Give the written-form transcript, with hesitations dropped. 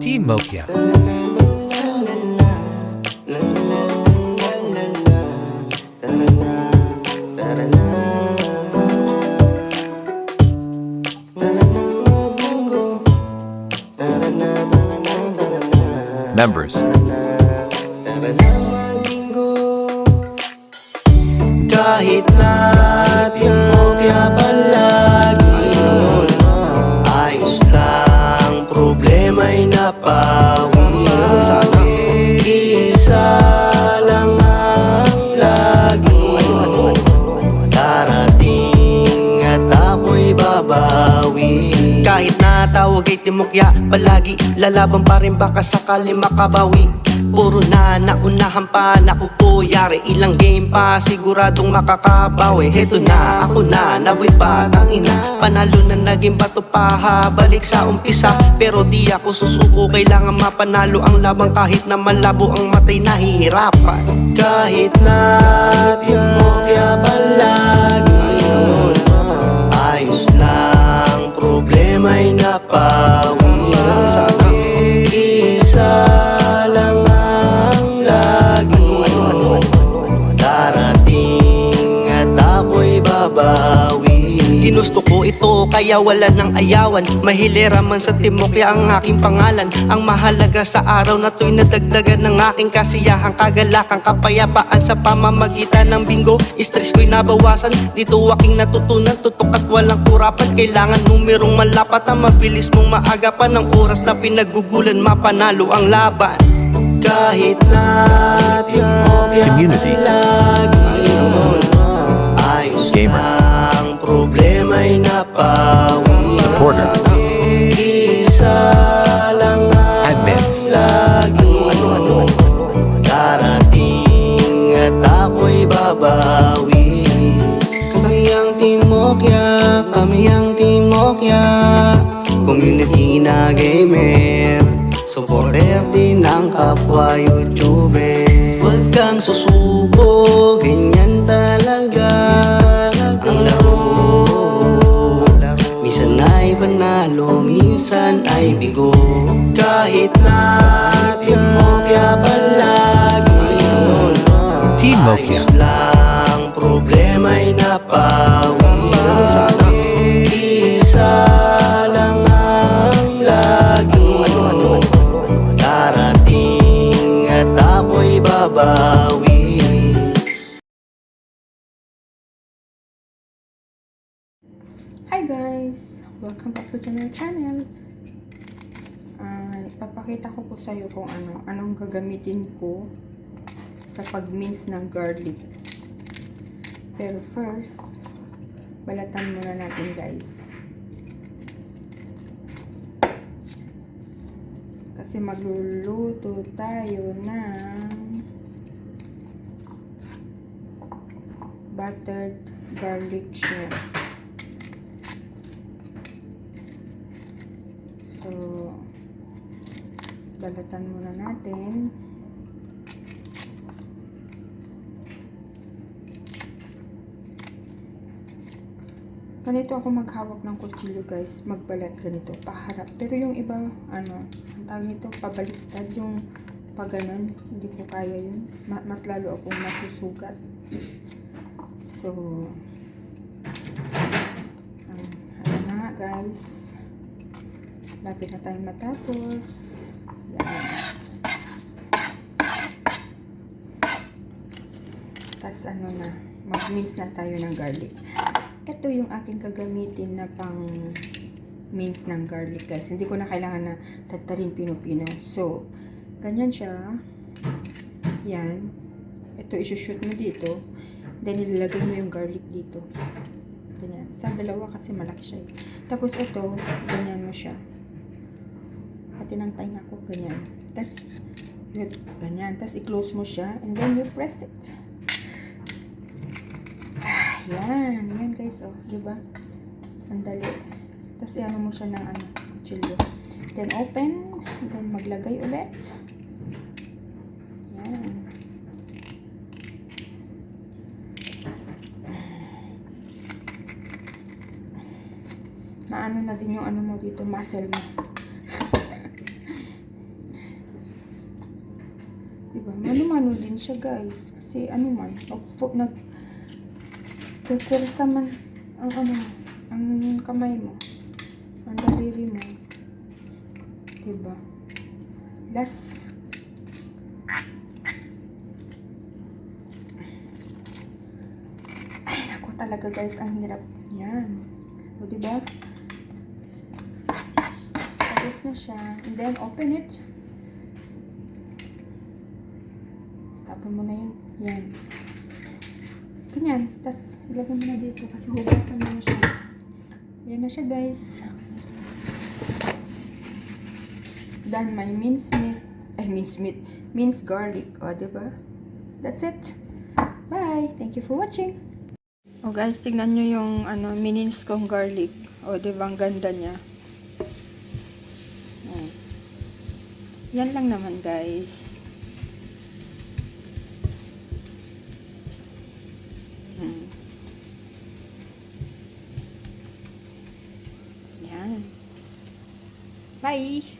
Team Mokia. Members. Kahit natin mo kaya palagi ayos lang, problema'y napawi. Isa lang ang lagi darating at ako'y babawi. Kahit na tawag ay timokya palagi, lalaban pa rin baka sakali makabawi. Puro na naunahan pa, naku po, yari ilang game pa, siguradong makakabawi. Heto na, ako na, naway pa, tangina, panalo na naging bato pa, balik sa umpisa. Pero di ako susuko, kailangan mapanalo ang labang kahit na malabo ang matay, nahihirapan. Kahit natin mo kaya palagi ayos lang, problema'y napawi. Isa lang ang lagi darating at ako'y babawi. Ginusto ko ito kaya wala nang ayawan, mahilera man sa timokya ang aking pangalan. Ang mahalaga sa araw na to'y nadagdagan ng aking kasiyahan, kagalakan, kapayapaan sa pamamagitan ng bingo. Stress ko'y nabawasan, dito aking natutunan, tutok at walang kurapan. Kailangan numerong malapat ang mabilis mong maagapan, ng oras na pinagugulan mapanalo ang laban. Kahit natin mo Community. ayos Gamer. lang, problema'y napawi. Supporter. Isa lang ang Admins. lagi darating at ako'y babawi. Kami ang timokya, kami ang timokya, community na gamer, supporter din ng kapwa YouTuber. Huwag kang susuko, ganyan talaga ang laro. Minsan ay panalo, minsan ay bigo. Kahit natin mo kaya palagi Team Mokia. ayos lang, problema'y napawi. Isa lang ang lagi darating at ako'y babawi. Hi guys! Welcome back to my channel. Ipapakita ko po sa iyo kung anong gagamitin ko sa pag-mince ng garlic. Pero first, balatan muna natin guys. Kasi magluluto tayo ng buttered garlic shrimp. So, balatan muna natin. Ganito ako maghawak ng kutsilyo guys, magbalat ganito, paharap. Pero yung iba, ang tawag nito, pabaliktad, yung paganon, hindi ko kaya yun. Mas lalo akong masusugat. So, ayan na nga guys. Lapit na tayong matapos. Yan. Tapos mag-mince na tayo ng garlic. Ito yung aking gagamitin na pang mince ng garlic guys. Hindi ko na kailangan na tatarin pino-pino. So, ganyan siya. Yan. Ito, isushoot mo dito. Then, ilalagay mo yung garlic dito. Ganyan. Sa dalawa kasi malaki siya. Tapos, ito, ganyan mo siya. Pati ng tainga ko, ganyan. Tapos, ganyan. Tapos, i-close mo siya. And then, you press it. Yan. Yan guys, oh. Diba? Sandali. Tapos, i-ano mo siya ng kutsilyo. Then, open. Then, maglagay ulit. Yan. Maano na din yung ano mo dito, muscle mo. Diba? Mano-mano din siya, guys. Kasi ano man, nagkukursa man ang ano, ang kamay mo, ang daliri mo. Diba? Last. Ay, ako talaga, guys, ang hirap. Yan. O, diba? Tapos na siya. And then, open it. Tapon mo na yun. Yan. Ganyan. Tapos, ilagay mo na dito kasi hugasan mo na siya. Yan na siya, guys. Done my minced meat. Minced garlic. O, diba? That's it. Bye! Thank you for watching. O, guys, tignan nyo yung minins kong garlic. O, diba? Ang ganda niya. Yan lang naman, guys. Yan. Bye!